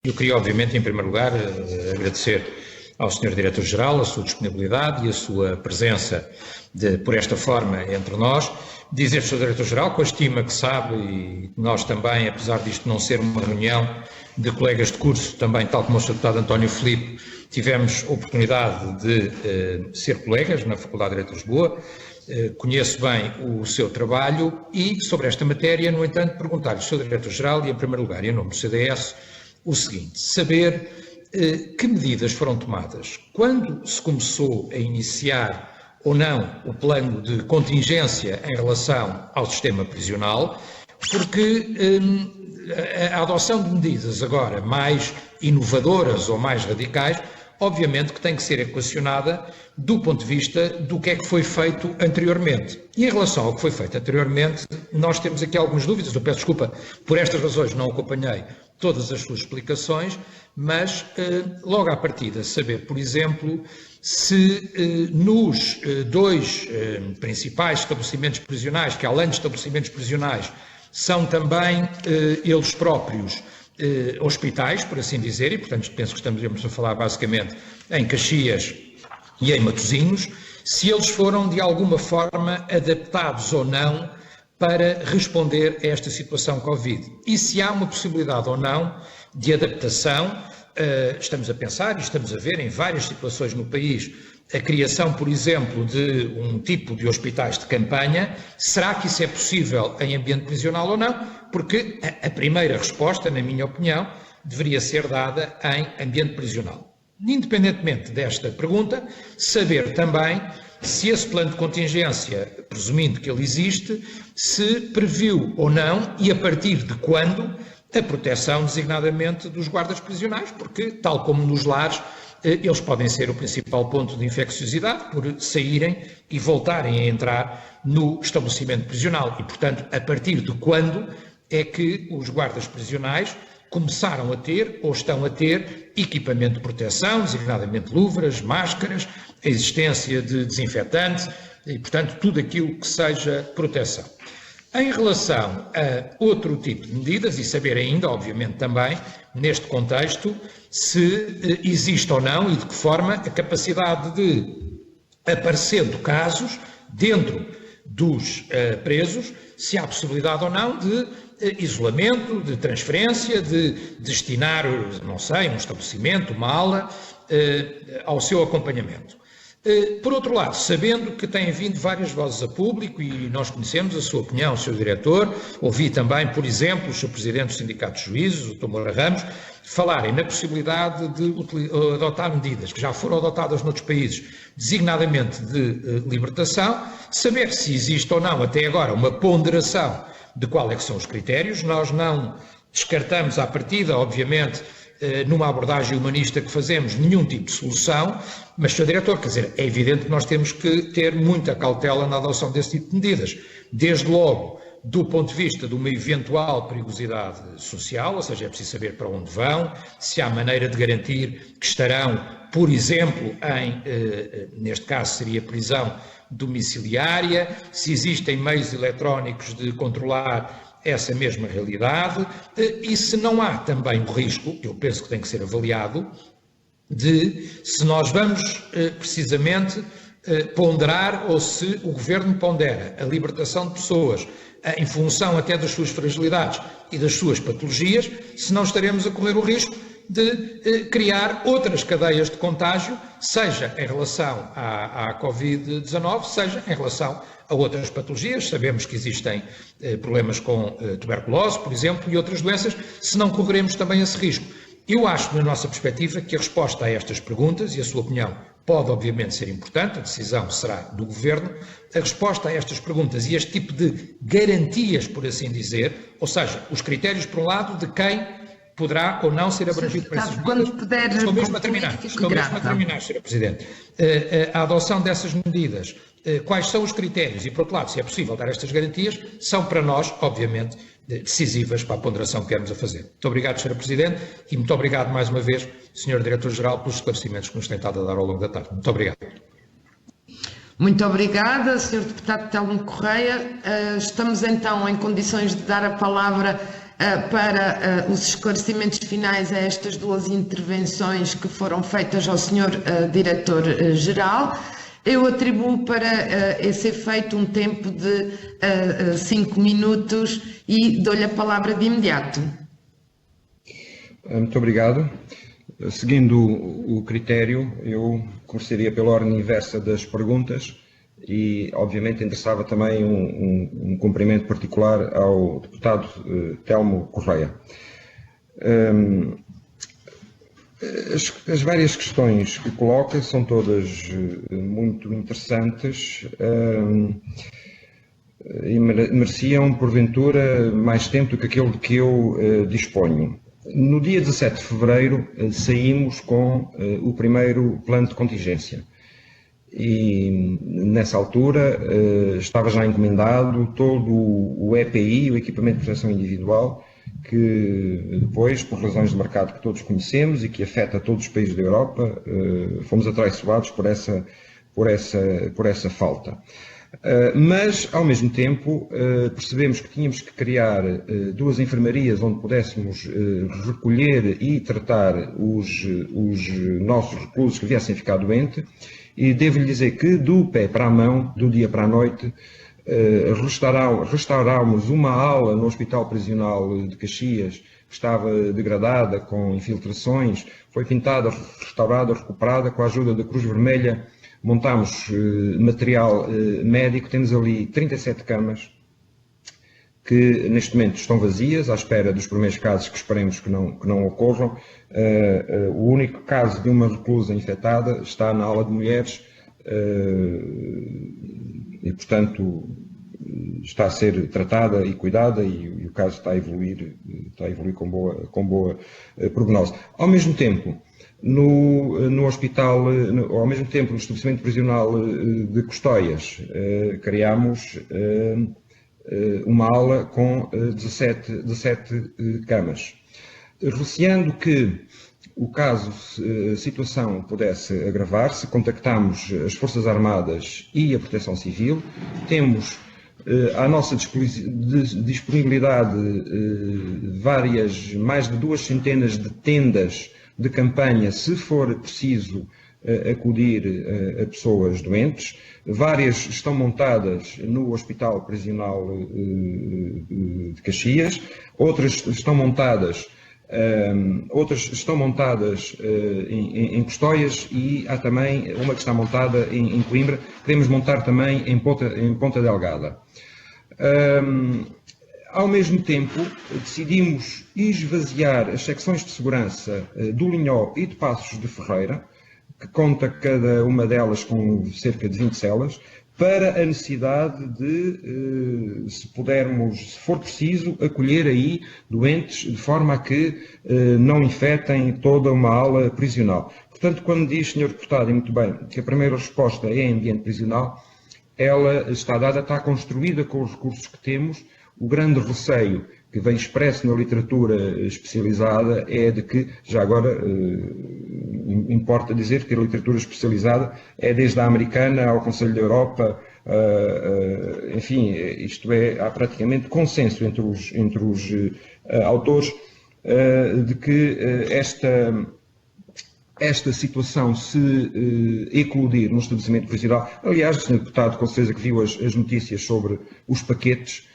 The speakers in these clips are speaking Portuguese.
Eu queria, obviamente, em primeiro lugar, agradecer ao Sr. Diretor-Geral a sua disponibilidade e a sua presença por esta forma entre nós. Dizer, Sr. Diretor-Geral, com a estima que sabe, e nós também, apesar disto não ser uma reunião de colegas de curso, também, tal como o Sr. Deputado António Filipe, tivemos oportunidade de ser colegas na Faculdade de Direito de Lisboa. Conheço bem o seu trabalho e, sobre esta matéria, no entanto, perguntar-lhe, Sr. Diretor-Geral, e em primeiro lugar, e em nome do CDS, o seguinte: saber que medidas foram tomadas quando se começou a iniciar ou não o plano de contingência em relação ao sistema prisional, porque a adoção de medidas agora mais inovadoras ou mais radicais, obviamente que tem que ser equacionada do ponto de vista do que é que foi feito anteriormente. E em relação ao que foi feito anteriormente, nós temos aqui algumas dúvidas. Eu peço desculpa, por estas razões não acompanhei todas as suas explicações, mas logo à partida saber, por exemplo, se nos dois principais estabelecimentos prisionais, que além de estabelecimentos prisionais, são também eles próprios hospitais, por assim dizer, e portanto penso que estamos a falar basicamente em Caxias e em Matosinhos, se eles foram de alguma forma adaptados ou não para responder a esta situação Covid. E se há uma possibilidade ou não de adaptação, estamos a pensar e estamos a ver em várias situações no país a criação, por exemplo, de um tipo de hospitais de campanha. Será que isso é possível em ambiente prisional ou não? Porque a primeira resposta, na minha opinião, deveria ser dada em ambiente prisional. Independentemente desta pergunta, saber também se esse plano de contingência, presumindo que ele existe, se previu ou não e a partir de quando a proteção designadamente dos guardas prisionais, porque, tal como nos lares, eles podem ser o principal ponto de infecciosidade por saírem e voltarem a entrar no estabelecimento prisional e, portanto, a partir de quando é que os guardas prisionais começaram a ter ou estão a ter equipamento de proteção, designadamente luvas, máscaras, a existência de desinfetantes e, portanto, tudo aquilo que seja proteção. Em relação a outro tipo de medidas, e saber ainda, obviamente também, neste contexto, se existe ou não e de que forma a capacidade de, aparecendo casos dentro dos presos, se há possibilidade ou não de isolamento, de transferência, de destinar, não sei, um estabelecimento, uma ala, ao seu acompanhamento. Por outro lado, sabendo que têm vindo várias vozes a público e nós conhecemos a sua opinião, o seu diretor, ouvi também, por exemplo, o seu presidente do Sindicato de Juízes, o Dr. Moura Ramos, falarem na possibilidade de adotar medidas que já foram adotadas noutros países, designadamente de libertação, saber se existe ou não, até agora, uma ponderação de qual é que são os critérios. Nós não descartamos à partida, obviamente, numa abordagem humanista que fazemos, nenhum tipo de solução, mas, Sr. Diretor, quer dizer, é evidente que nós temos que ter muita cautela na adoção desse tipo de medidas, desde logo do ponto de vista de uma eventual perigosidade social, ou seja, é preciso saber para onde vão, se há maneira de garantir que estarão, por exemplo, neste caso seria prisão domiciliária, se existem meios eletrónicos de controlar essa mesma realidade, e se não há também o risco, que eu penso que tem que ser avaliado, de se nós vamos precisamente ponderar ou se o Governo pondera a libertação de pessoas em função até das suas fragilidades e das suas patologias, se não estaremos a correr o risco de criar outras cadeias de contágio, seja em relação à Covid-19, seja em relação a outras patologias. Sabemos que existem problemas com tuberculose, por exemplo, e outras doenças, se não correremos também esse risco. Eu acho, na nossa perspectiva, que a resposta a estas perguntas, e a sua opinião pode obviamente ser importante, a decisão será do Governo, a resposta a estas perguntas e este tipo de garantias, por assim dizer, ou seja, os critérios, por um lado, de quem poderá ou não ser abrangido por essas medidas. Estou mesmo a terminar, Sra. Presidente. A adoção dessas medidas, quais são os critérios e, por outro lado, se é possível dar estas garantias, são para nós, obviamente, decisivas para a ponderação que queremos a fazer. Muito obrigado, Sra. Presidente, e muito obrigado mais uma vez, Sr. Diretor-Geral, pelos esclarecimentos que nos tem estado a dar ao longo da tarde. Muito obrigado. Muito obrigada, Sr. Deputado Telmo Correia. Estamos então em condições de dar a palavra para os esclarecimentos finais a estas duas intervenções que foram feitas ao Sr. Diretor-Geral. Eu atribuo para esse efeito um tempo de 5 minutos e dou-lhe a palavra de imediato. Muito obrigado. Seguindo o critério, eu começaria pela ordem inversa das perguntas e, obviamente, interessava também um cumprimento particular ao deputado Telmo Correia. As várias questões que coloca são todas muito interessantes e mereciam, porventura, mais tempo do que aquele de que eu disponho. No dia 17 de fevereiro saímos com o primeiro plano de contingência e nessa altura estava já encomendado todo o EPI, o Equipamento de Proteção Individual, que depois, por razões de mercado que todos conhecemos e que afeta todos os países da Europa, fomos atraiçoados por essa falta. Mas, ao mesmo tempo, percebemos que tínhamos que criar duas enfermarias onde pudéssemos recolher e tratar os nossos reclusos que viessem ficar doentes, e devo-lhe dizer que do pé para a mão, do dia para a noite, restaurámos uma ala no Hospital Prisional de Caxias, que estava degradada, com infiltrações, foi pintada, restaurada, recuperada, com a ajuda da Cruz Vermelha. Montámos material médico, temos ali 37 camas que neste momento estão vazias, à espera dos primeiros casos que esperemos que não ocorram. O único caso de uma reclusa infectada está na ala de mulheres e, portanto, está a ser tratada e cuidada e o caso está a evoluir com boa prognose. Ao mesmo tempo, no hospital, ao mesmo tempo no estabelecimento prisional de Custóias, criámos uma ala com 17 camas. Receando que a situação pudesse agravar-se, contactámos as Forças Armadas e a Proteção Civil. Temos à nossa disponibilidade mais de 200 de tendas de campanha, se for preciso acudir a pessoas doentes. Várias estão montadas no Hospital Prisional de Caxias, outras estão montadas em Custóias e há também uma que está montada em Coimbra. Queremos montar também em Ponta Delgada. Ao mesmo tempo, decidimos esvaziar as secções de segurança do Linhó e de Passos de Ferreira, que conta cada uma delas com cerca de 20 celas, para a necessidade de, se for preciso, acolher aí doentes de forma a que não infectem toda uma ala prisional. Portanto, quando diz, Sr. Deputado, e muito bem, que a primeira resposta é em ambiente prisional, ela está dada, está construída com os recursos que temos. O grande receio que vem expresso na literatura especializada é de que, já agora importa dizer que a literatura especializada é desde a americana ao Conselho da Europa, enfim, isto é, há praticamente consenso entre os autores de que esta situação se eclodir no estabelecimento prisional. Aliás, o Sr. Deputado, com certeza que viu as notícias sobre os paquetes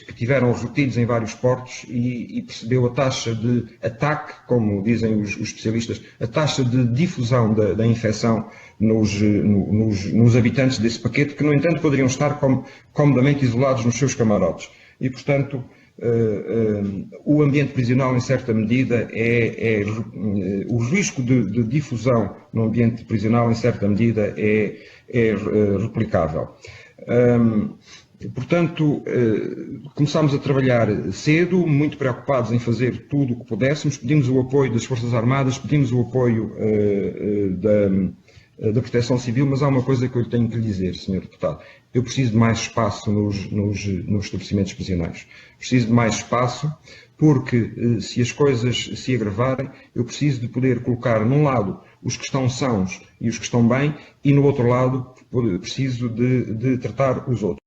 que tiveram retidos em vários portos e percebeu a taxa de ataque, como dizem os especialistas, a taxa de difusão da infecção nos habitantes desse paquete, que, no entanto, poderiam estar comodamente isolados nos seus camarotes. E, portanto, o ambiente prisional, em certa medida, o risco de difusão no ambiente prisional, em certa medida, é replicável. Portanto, começámos a trabalhar cedo, muito preocupados em fazer tudo o que pudéssemos. Pedimos o apoio das Forças Armadas, pedimos o apoio da Proteção Civil, mas há uma coisa que eu tenho que lhe dizer, Sr. Deputado. Eu preciso de mais espaço nos estabelecimentos prisionais. Preciso de mais espaço porque, se as coisas se agravarem, eu preciso de poder colocar, num lado, os que estão sãos e os que estão bem, e, no outro lado, preciso de tratar os outros.